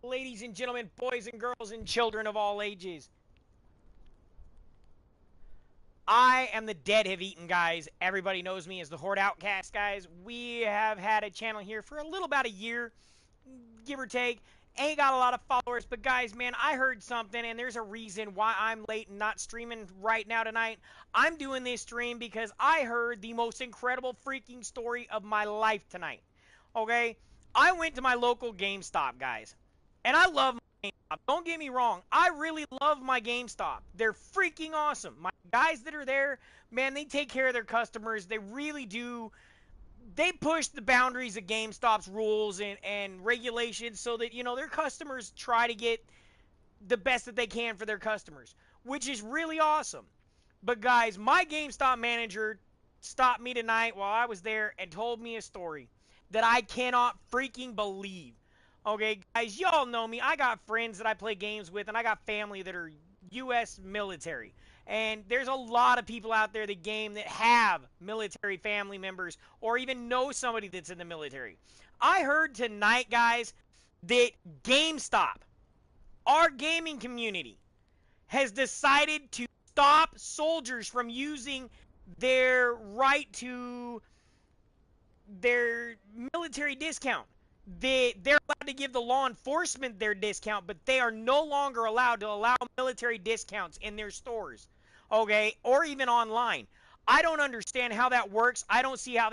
ladies and gentlemen, boys and girls, and children of all ages. I am the Dead Have Eaten, guys. Everybody knows me as the Horde Outcast, guys. We have had a channel here for a little about a year, give or take. Ain't got a lot of followers, but guys, man, I heard something, and there's a reason why I'm late and not streaming right now tonight. I'm doing this stream because I heard the most incredible freaking story of my life tonight. Okay? I went to my local GameStop, guys. And I love my GameStop. Don't get me wrong. I really love my GameStop. They're freaking awesome. My guys that are there, man, they take care of their customers. They really do. They push the boundaries of GameStop's rules and regulations so that, their customers try to get the best that they can for their customers, which is really awesome. But guys, my GameStop manager stopped me tonight while I was there and told me a story that I cannot freaking believe. Okay, guys, y'all know me. I got friends that I play games with, and I got family that are U.S. military. And there's a lot of people out there that game that have military family members or even know somebody that's in the military. I heard tonight, guys, that GameStop, our gaming community, has decided to stop soldiers from using their right to their military discount. They're allowed to give the law enforcement their discount, but they are no longer allowed to allow military discounts in their stores, okay, or even online. I don't understand how that works. I don't see how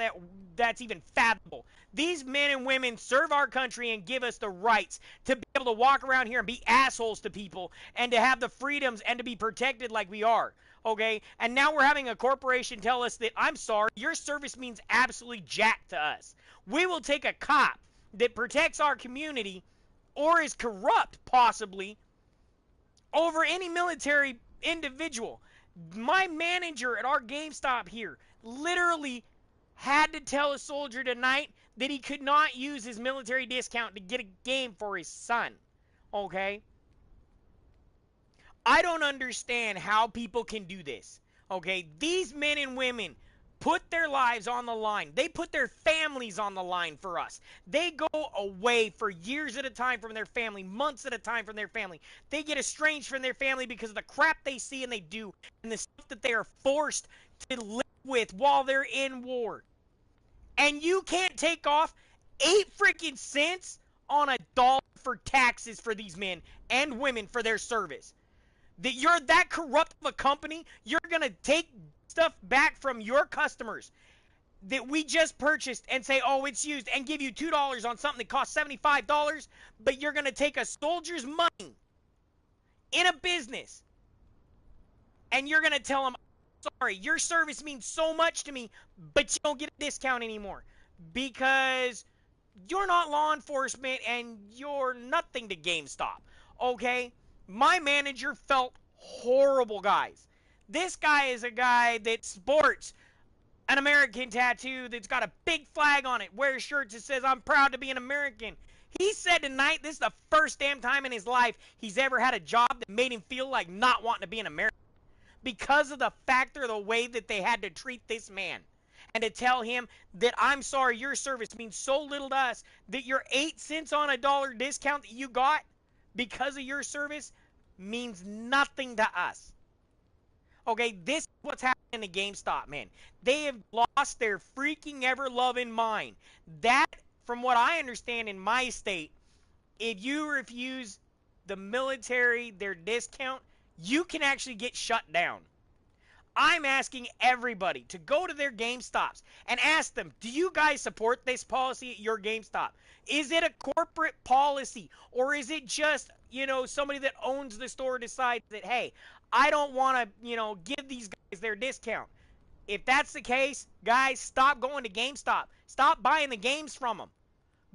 that's even fathomable. These men and women serve our country and give us the rights to be able to walk around here and be assholes to people and to have the freedoms and to be protected like we are. Okay? And now we're having a corporation tell us that, I'm sorry, your service means absolutely jack to us. We will take a cop that protects our community or is corrupt, possibly, over any military individual. My manager at our GameStop here literally had to tell a soldier tonight that he could not use his military discount to get a game for his son. Okay? I don't understand how people can do this. Okay? These men and women put their lives on the line. They put their families on the line for us. They go away for years at a time from their family, months at a time from their family. They get estranged from their family because of the crap they see and they do, and the stuff that they are forced to live with while they're in war. And you can't take off 8 freaking cents on a dollar for taxes for these men and women for their service. That you're that corrupt of a company, you're going to take stuff back from your customers that we just purchased and say, oh, it's used, and give you $2 on something that costs $75, but you're going to take a soldier's money in a business and you're going to tell them, sorry, your service means so much to me, but you don't get a discount anymore because you're not law enforcement and you're nothing to GameStop. Okay? My manager felt horrible, guys. This guy is a guy that sports an American tattoo that's got a big flag on it, wears shirts that says, I'm proud to be an American. He said tonight this is the first damn time in his life he's ever had a job that made him feel like not wanting to be an American because of the factor, the way that they had to treat this man. And to tell him that, I'm sorry, your service means so little to us that your 8 cents on a dollar discount that you got because of your service means nothing to us. Okay, this is what's happening to GameStop, man. They have lost their freaking ever-loving mind. That, from what I understand in my state, if you refuse the military their discount, you can actually get shut down. I'm asking everybody to go to their GameStops and ask them, do you guys support this policy at your GameStop? Is it a corporate policy, or is it just, somebody that owns the store decides that, hey, I don't want to, give these guys their discount? If that's the case, guys, stop going to GameStop. Stop buying the games from them.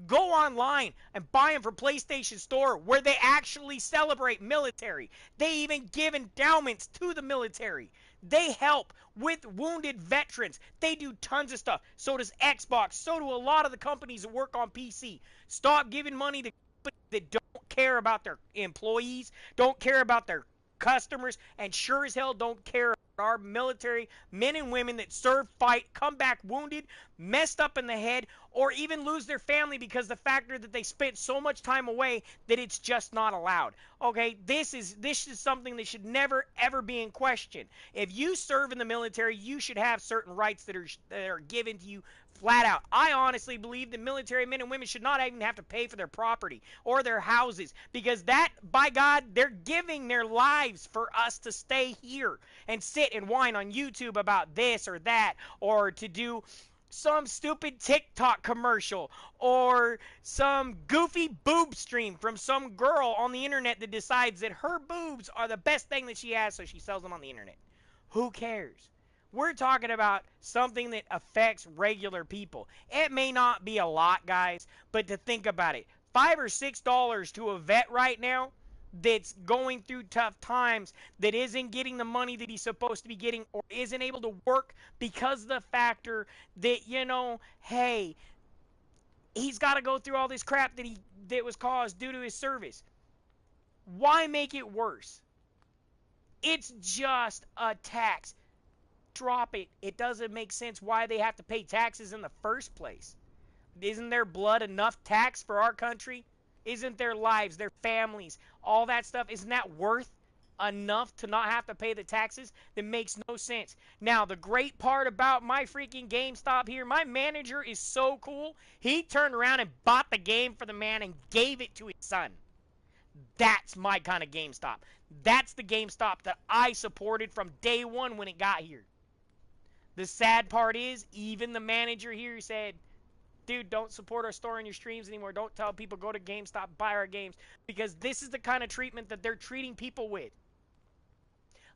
Go online and buy them from PlayStation Store, where they actually celebrate military. They even give endowments to the military. They help with wounded veterans. They do tons of stuff. So does Xbox. So do a lot of the companies that work on PC. Stop giving money to companies that don't care about their employees, don't care about their customers, and sure as hell don't care our military men and women that serve, fight, come back wounded, messed up in the head, or even lose their family because the factor that they spent so much time away that it's just not allowed. Okay, this is something that should never ever be in question. If you serve in the military, you should have certain rights that are given to you flat out. I honestly believe the military men and women should not even have to pay for their property or their houses, because that, by God, they're giving their lives for us to stay here and sit and whine on YouTube about this or that, or to do some stupid TikTok commercial or some goofy boob stream from some girl on the internet that decides that her boobs are the best thing that she has, so she sells them on the internet. Who cares? We're talking about something that affects regular people. It may not be a lot, guys, but to think about it, $5 or $6 to a vet right now that's going through tough times, that isn't getting the money that he's supposed to be getting, or isn't able to work because of the factor that, hey, he's got to go through all this crap that was caused due to his service. Why make it worse? It's just a tax. Drop it. It doesn't make sense why they have to pay taxes in the first place. Isn't their blood enough tax for our country? Isn't their lives, their families, all that stuff, isn't that worth enough to not have to pay the taxes? That makes no sense. Now, the great part about my freaking GameStop here, my manager is so cool. He turned around and bought the game for the man and gave it to his son. That's my kind of GameStop. That's the GameStop that I supported from day one when it got here. The sad part is, even the manager here said, dude, don't support our store in your streams anymore. Don't tell people go to GameStop, buy our games, because this is the kind of treatment that they're treating people with.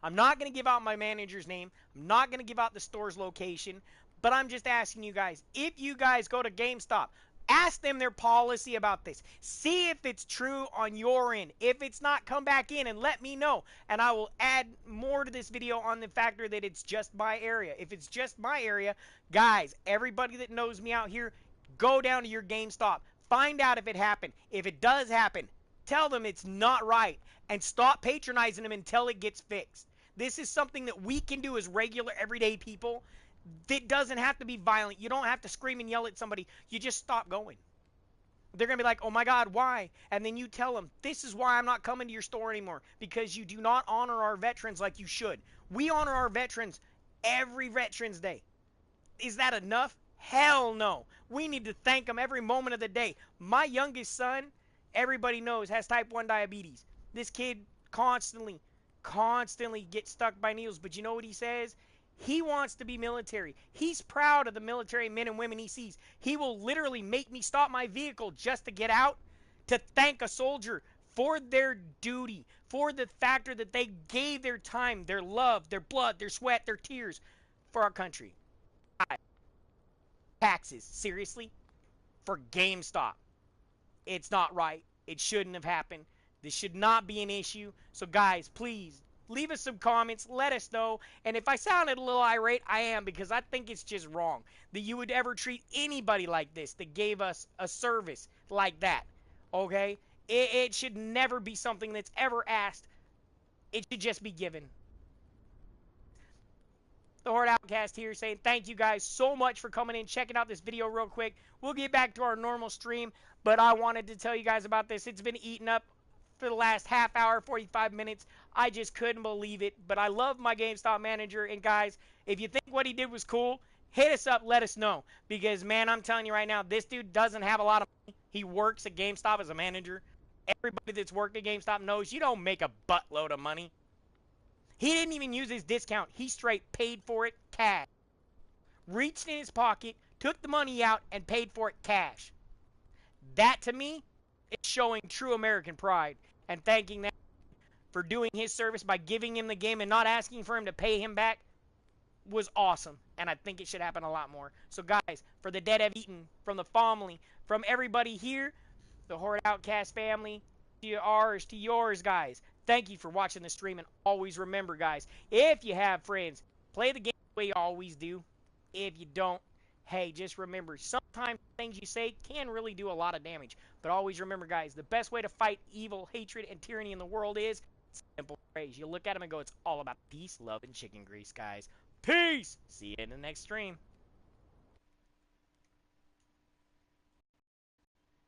I'm not going to give out my manager's name. I'm not going to give out the store's location, but I'm just asking you guys, if you guys go to GameStop, ask them their policy about this. See if it's true on your end. If it's not, come back in and let me know, and I will add more to this video on the factor that it's just my area. If it's just my area, guys, everybody that knows me out here, go down to your GameStop. Find out if it happened. If it does happen, tell them it's not right, and stop patronizing them until it gets fixed. This is something that we can do as regular, everyday people. It doesn't have to be violent. You don't have to scream and yell at somebody. You just stop going. They're going to be like, oh my God, why? And then you tell them, this is why I'm not coming to your store anymore, because you do not honor our veterans like you should. We honor our veterans every Veterans Day. Is that enough? Hell no. We need to thank them every moment of the day. My youngest son, everybody knows, has type 1 diabetes. This kid constantly gets stuck by needles. But you know what he says? He wants to be military. He's proud of the military men and women he sees. He will literally make me stop my vehicle just to get out to thank a soldier for their duty, for the factor that they gave their time, their love, their blood, their sweat, their tears for our country. Taxes, seriously? For GameStop. It's not right. It shouldn't have happened. This should not be an issue. So guys, please, leave us some comments. Let us know. And if I sounded a little irate, I am, because I think it's just wrong that you would ever treat anybody like this that gave us a service like that. Okay? It should never be something that's ever asked. It should just be given. The Horde Outcast here saying thank you guys so much for coming in, checking out this video real quick. We'll get back to our normal stream, but I wanted to tell you guys about this. It's been eaten up for the last half hour, 45 minutes. I just couldn't believe it, but I love my GameStop manager. And guys, if you think what he did was cool, hit us up, let us know, because man, I'm telling you right now, this dude doesn't have a lot of money. He works at GameStop as a manager. Everybody that's worked at GameStop knows you don't make a buttload of money. He didn't even use his discount. He straight paid for it cash. Reached in his pocket, took the money out, and paid for it cash. That, to me, is showing true American pride. And thanking that for doing his service by giving him the game and not asking for him to pay him back was awesome. And I think it should happen a lot more. So, guys, for the Dead Have Eaten, from the family, from everybody here, the Horde Outcast family, to ours, to yours, guys. Thank you for watching the stream, and always remember, guys, if you have friends, play the game the way you always do. If you don't, hey, just remember, sometimes things you say can really do a lot of damage. But always remember, guys, the best way to fight evil, hatred, and tyranny in the world is Simple phrase. You look at them and go, it's all about peace, love, and chicken grease, guys. Peace! See you in the next stream.